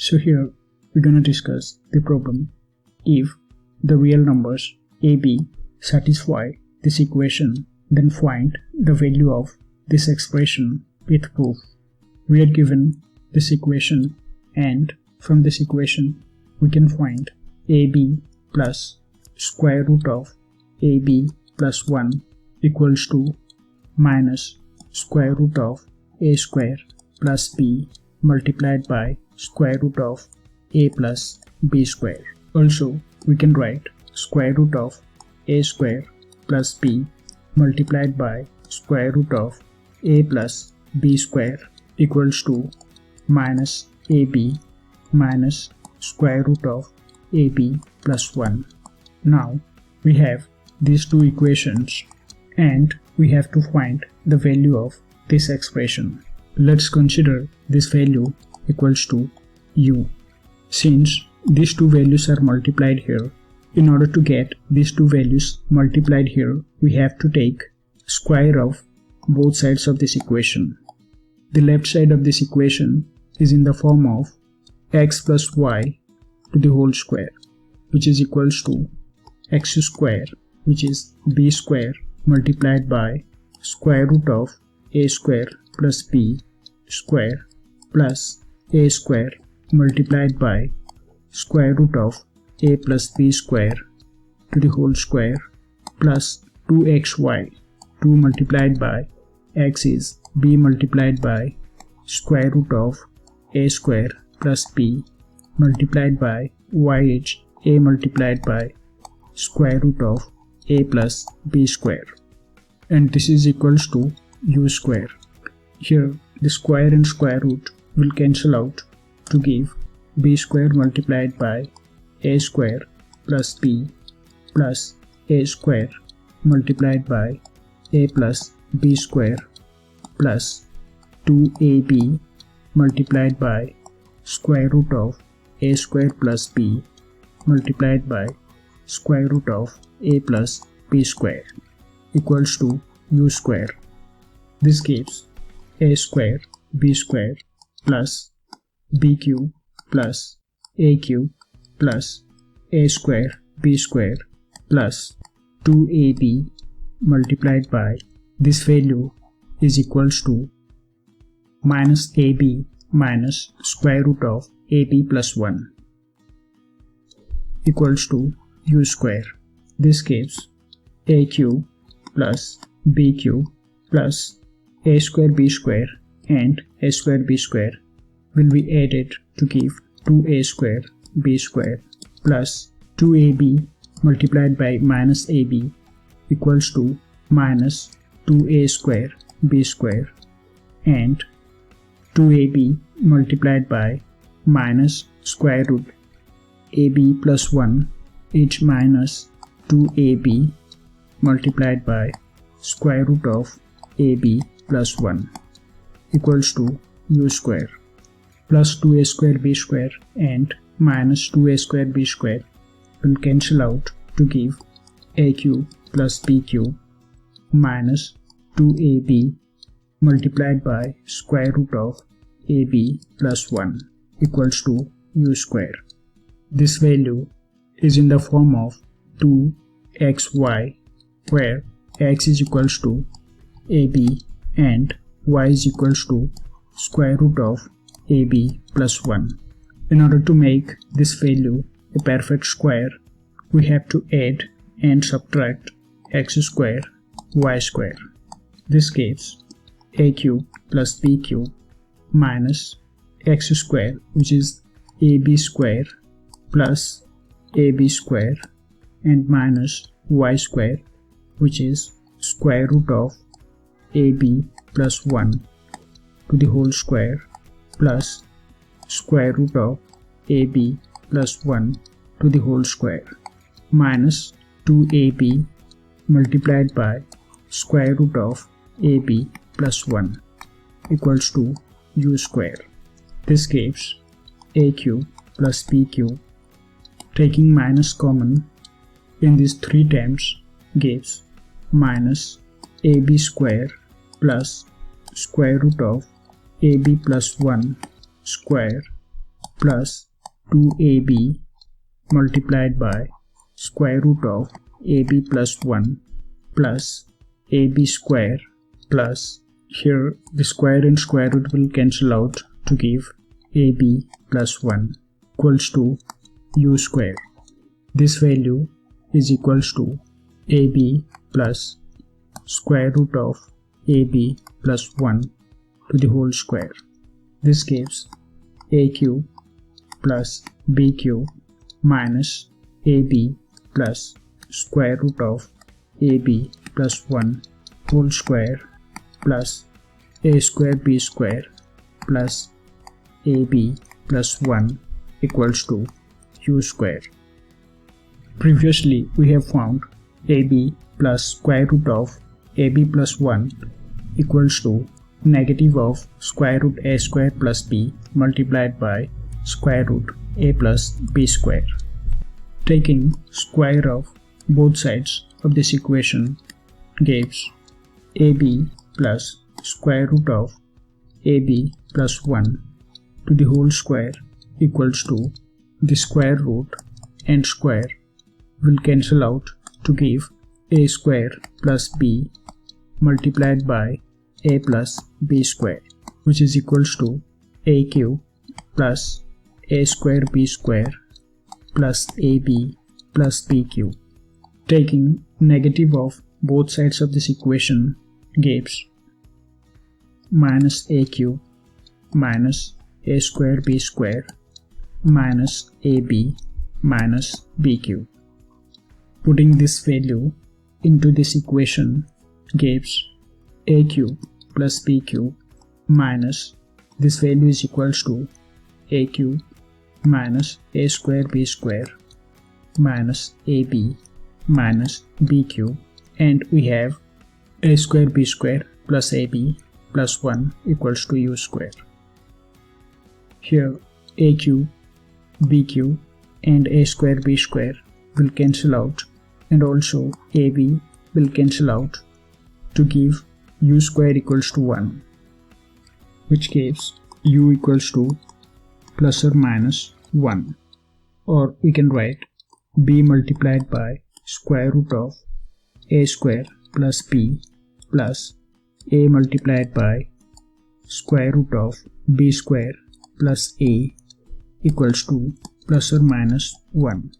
So here we're gonna discuss the problem if the real numbers AB satisfy this equation, then find the value of this expression with proof. We are given this equation, and from this equation we can find AB plus square root of AB plus 1 equals to minus square root of A square plus B multiplied by square root of A plus B square. Also, we can write square root of A square plus B multiplied by square root of A plus B square equals to minus AB minus square root of AB plus 1. Now we have these two equations and we have to find the value of this expression. Let's consider this value equals to U. Since these two values are multiplied here, in order to get these two values multiplied here, we have to take square of both sides of this equation. The left side of this equation is in the form of x plus y to the whole square, which is equals to x square, which is b square multiplied by square root of a square plus b square plus a square multiplied by square root of a plus b square to the whole square plus 2xy. 2 multiplied by x is b multiplied by square root of a square plus b multiplied by y is a multiplied by square root of a plus b square, and this is equals to u square. Here the square and square root will cancel out to give b square multiplied by a square plus b plus a square multiplied by a plus b square plus 2ab multiplied by square root of a square plus b multiplied by square root of a plus b square equals to u square. This gives a square b square plus b cube plus a cube plus a square b square plus 2ab multiplied by this value is equals to minus ab minus square root of ab plus 1 equals to u square. This gives a cube plus b cube plus a square b square and a square b square will be added to give 2a square b square plus 2ab multiplied by minus ab equals to minus 2a square b square, and 2ab multiplied by minus square root ab plus 1 is minus 2ab multiplied by square root of ab plus 1 equals to u square, plus 2a square b square and minus 2a square b square will cancel out to give a cube plus b cube minus 2ab multiplied by square root of ab plus 1 equals to u square. This value is in the form of 2xy, where x is equals to ab and y is equals to square root of ab plus 1. In order to make this value a perfect square, we have to add and subtract x square, y square. This gives a cube plus b cube minus x square, which is ab square plus ab square, and minus y square, which is square root of ab plus 1 to the whole square plus square root of ab plus 1 to the whole square minus 2ab multiplied by square root of ab plus 1 equals to u square. This gives a cube plus b cube. Taking minus common in these three terms gives minus ab square plus square root of ab plus 1 square plus 2ab multiplied by square root of ab plus 1 plus ab square plus, here the square and square root will cancel out to give ab plus 1 equals to u square. This value is equals to ab plus square root of ab plus 1 to the whole square. This gives a cube plus b cube minus ab plus square root of ab plus 1 whole square plus a square b square plus ab plus 1 equals to u square. Previously we have found ab plus square root of ab plus 1 equals to negative of square root a square plus b multiplied by square root a plus b square. Taking square of both sides of this equation gives ab plus square root of ab plus 1 to the whole square equals to the square root and square will cancel out to give a square plus b multiplied by a plus b square, which is equals to a cube plus a square b square plus ab plus b cube. Taking negative of both sides of this equation gives minus a cube minus a square b square minus ab minus b cube. Putting this value into this equation gives a cube plus b cube minus, this value is equals to a cube minus a square b square minus ab minus b cube, and we have a square b square plus ab plus 1 equals to u square. Here a cube, b cube and a square b square will cancel out, and also ab will cancel out to give u square equals to 1, which gives u equals to plus or minus 1, or we can write b multiplied by square root of a square plus b plus a multiplied by square root of b square plus a equals to plus or minus 1.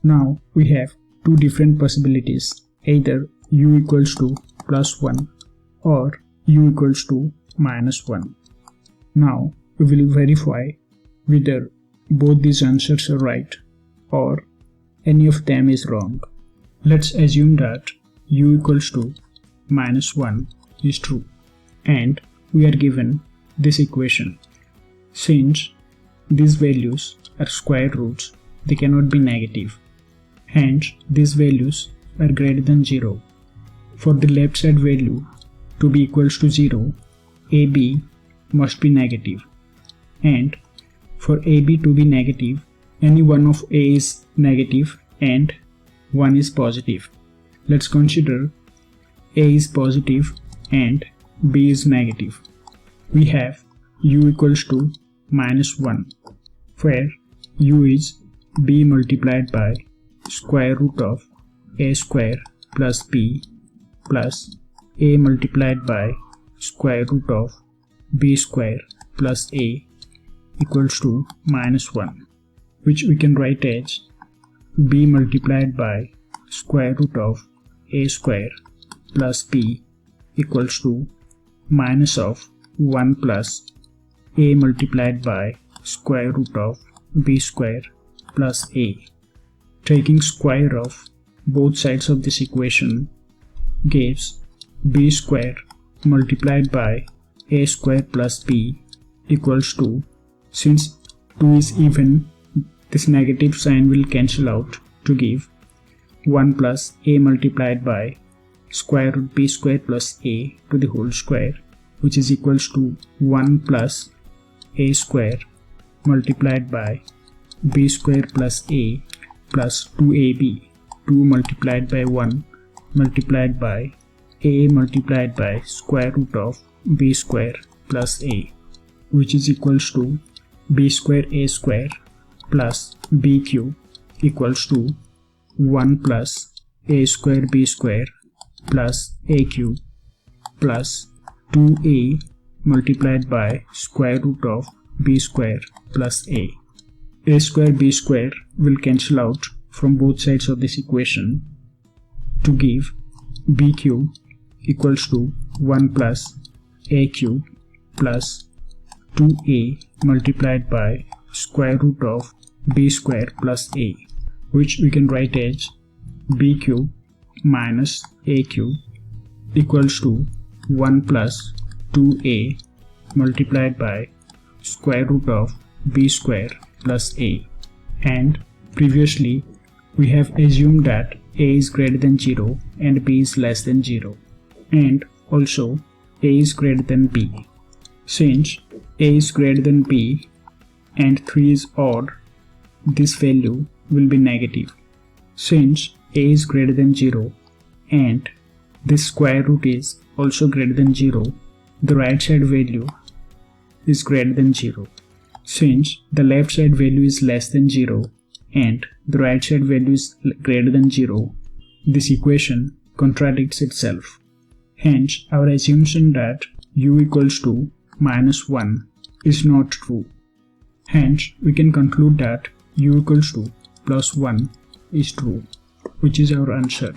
Now we have two different possibilities, either u equals to plus 1 or u equals to minus 1. Now we will verify whether both these answers are right or any of them is wrong. Let's assume that u equals to minus 1 is true and we are given this equation. Since these values are square roots, they cannot be negative. Hence, these values are greater than 0. For the left side value to be equals to 0, AB must be negative. And for AB to be negative, any one of A is negative and 1 is positive. Let's consider A is positive and B is negative. We have U equals to minus 1, where U is B multiplied by square root of A square plus B plus A multiplied by square root of B square plus A equals to minus 1, which we can write as B multiplied by square root of A square plus B equals to minus of 1 plus A multiplied by square root of B square plus A. Taking square of both sides of this equation gives B square multiplied by A square plus B equals to, since 2 is even, this negative sign will cancel out to give 1 plus A multiplied by square root B square plus A to the whole square, which is equals to 1 plus A square multiplied by B square plus A plus 2AB, 2 multiplied by 1 multiplied by A multiplied by square root of B square plus A, which is equals to b square a square plus b cube equals to 1 plus a square b square plus a cube plus 2a multiplied by square root of b square plus a. A square b square will cancel out from both sides of this equation to give b cube equals to 1 plus a cube plus 2a multiplied by square root of b square plus a, which we can write as b cube minus a cube equals to 1 plus 2a multiplied by square root of b square plus a. And previously we have assumed that a is greater than 0 and b is less than 0, and also a is greater than b. Since a is greater than b and 3 is odd, this value will be negative. Since a is greater than 0 and this square root is also greater than 0, the right side value is greater than 0. Since the left side value is less than 0 and the right side value is greater than 0, this equation contradicts itself. Hence, our assumption that u equals to minus 1 is not true. Hence, we can conclude that u equals to plus 1 is true, which is our answer.